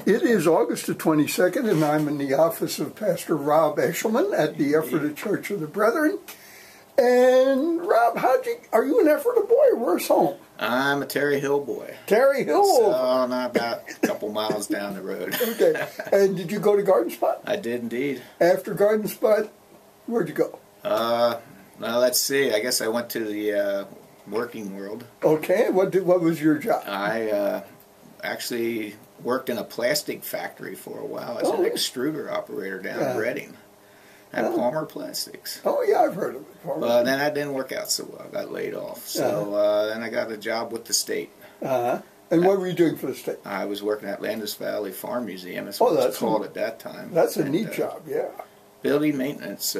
It is August the 22nd, and I'm in the office of Pastor Rob Eshelman at the Ephrata Church of the Brethren. And Rob, are you an Ephrata boy, or where's home? I'm a Terry Hill boy. Terry Hill? So, not about a couple miles down the road. Okay. And did you go to Garden Spot? I did indeed. After Garden Spot, where'd you go? Well, let's see. I guess I went to the working world. Okay. What was your job? I actually worked in a plastic factory for a while as an extruder operator down in Reading at Palmer Plastics. Oh, yeah, I've heard of it. Well, then I didn't work out so well. I got laid off. So then I got a job with the state. And what were you doing for the state? I was working at Landis Valley Farm Museum. That's what it was called at that time. That's a neat job, yeah. Building maintenance,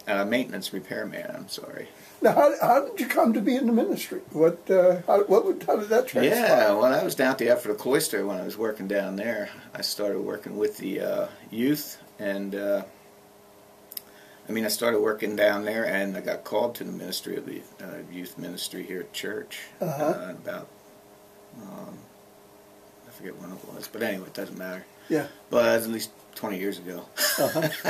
maintenance repairman, I'm sorry. Now, how did you come to be in the ministry? How did that transpire? Yeah, well, I was down at the Ephrata Cloister when I was working down there. I started working with the youth, and I started working down there, and I got called to the ministry of the youth ministry here at church about, I forget when it was, but anyway, it doesn't matter. Yeah. But at least 20 years ago.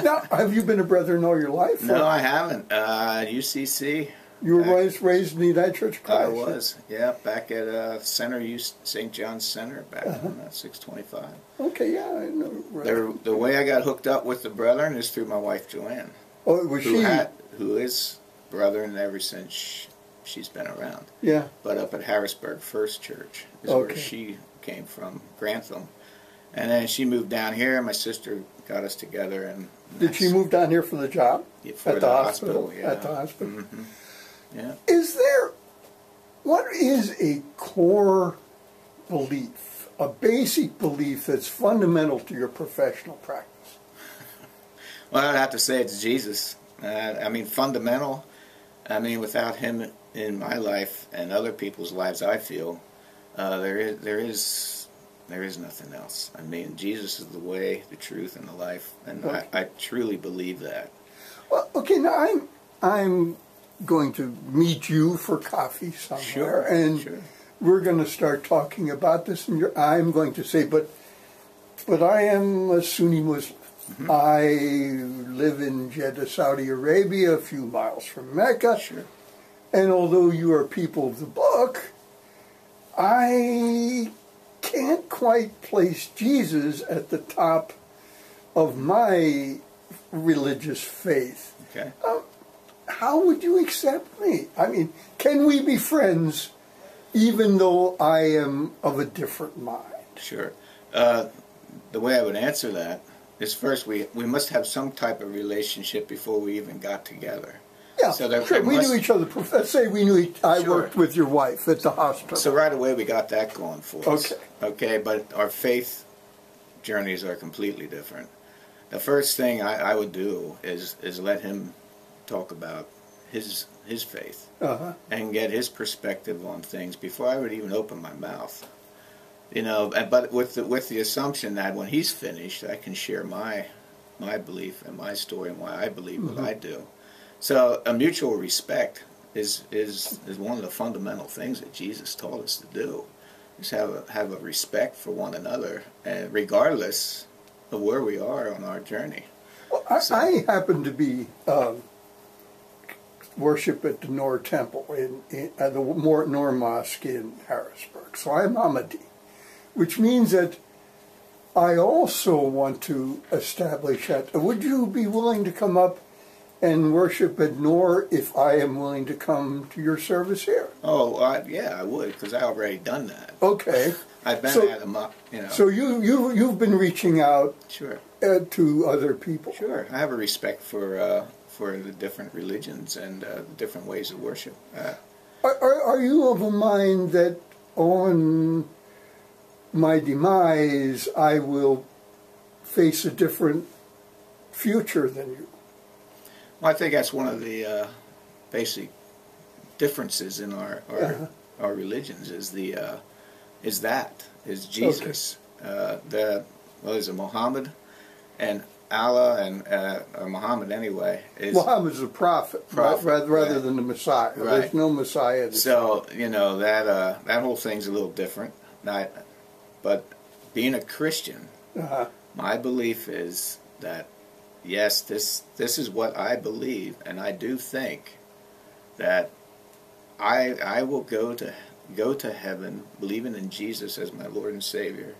Now, have you been a Brethren all your life? No, I haven't. UCC. You were raised in the United Church of Christ? I was, yeah, back at St. John's Center back in 625. Okay, yeah, I know. Right. The way I got hooked up with the Brethren is through my wife, Joanne. Oh, was she? Who is Brethren ever since she's been around. Yeah. But up at Harrisburg First Church is where she came from, Grantham. And then she moved down here. My sister got us together. And did she move down here for the job? Yeah, for the hospital, yeah. At the hospital? Mm-hmm. Yeah. What is a core belief, a basic belief that's fundamental to your professional practice? Well, I'd have to say it's Jesus. Fundamental. Without him in my life and other people's lives, I feel there is nothing else. Jesus is the way, the truth, and the life, and I truly believe that. Well, okay, now I'm going to meet you for coffee somewhere, and we're going to start talking about this, and I'm going to say, but I am a Sunni Muslim. Mm-hmm. I live in Jeddah, Saudi Arabia, a few miles from Mecca, and although you are people of the book, I can't quite place Jesus at the top of my religious faith. Okay. How would you accept me? Can we be friends even though I am of a different mind? Sure. The way I would answer that is first we must have some type of relationship before we even got together. Yeah, so we knew each other. Let's say we knew I worked with your wife at the hospital. So right away we got that going for us. Okay, but our faith journeys are completely different. The first thing I would do is let him talk about his faith and get his perspective on things before I would even open my mouth. But with the assumption that when he's finished, I can share my belief and my story and why I believe what I do. So a mutual respect is one of the fundamental things that Jesus taught us to do. Is have a respect for one another, and regardless of where we are on our journey. Well, I happen to be worship at the Noor Temple at the Noor Mosque in Harrisburg. So I'm Ahmadi, which means that I also want to establish that. Would you be willing to come up and worship at Noor if I am willing to come to your service here? Oh, yeah, I would, because I've already done that. Okay. I've been at them up, So you've been reaching out to other people. Sure. I have a respect for the different religions and the different ways of worship. Are you of a mind that on my demise I will face a different future than you? Well, I think that's one of the basic differences in our religions is Jesus. Is it Muhammad and Allah and Muhammad anyway? Muhammad's a prophet rather than the Messiah. Right. There's no Messiah. So that whole thing's a little different. But being a Christian, my belief is that, yes, this is what I believe, and I do think that I will go to heaven believing in Jesus as my Lord and Savior.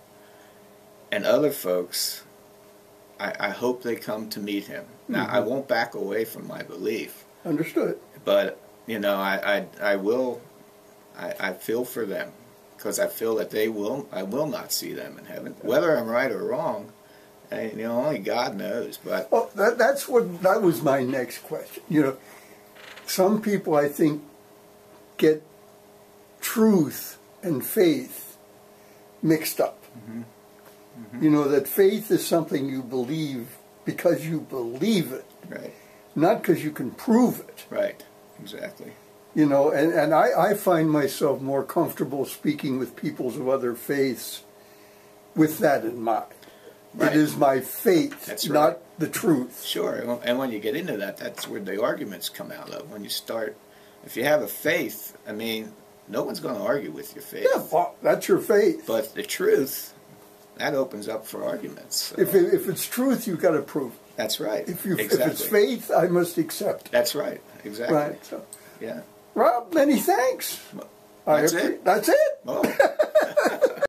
And other folks, I hope they come to meet him. Now, I won't back away from my belief. Understood. But, you know, I feel for them, because I feel that I will not see them in heaven. Whether I'm right or wrong, you know, only God knows. But well, that was my next question. You know, some people, I think, get truth and faith mixed up. You know, that faith is something you believe because you believe it, right, not because you can prove it. Right, exactly. You know, and I find myself more comfortable speaking with peoples of other faiths with that in mind. Right. It is my faith, that's right, not the truth. Sure, and when you get into that, that's where the arguments come out of. When you start, if you have a faith, I mean, no one's going to argue with your faith. Yeah, well, that's your faith. But the truth, that opens up for arguments. So. If it's truth, you've got to prove it. That's right. If it's faith, I must accept it. That's right. Exactly. Right. So, yeah. Rob, many thanks. That's it. That's it. Oh.